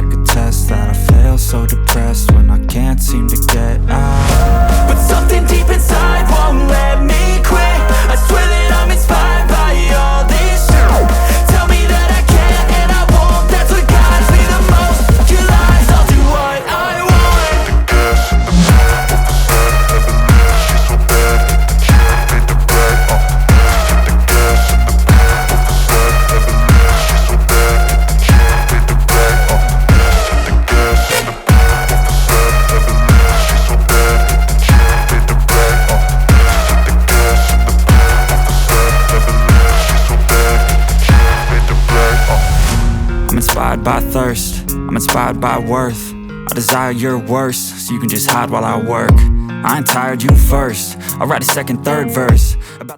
like a test that I fail, so depressed when I can't seem to get out. But something deep inside won't let me quit. I swear that I'm inspired by all this shit. Tell me that I can't and I won't. That's what guides me the most. Your lies, I'll do what I want. I'm inspired by thirst, I'm inspired by worth. I desire your worst, so you can just hide while I work. I ain't tired, you first. I'll write a second, third verse about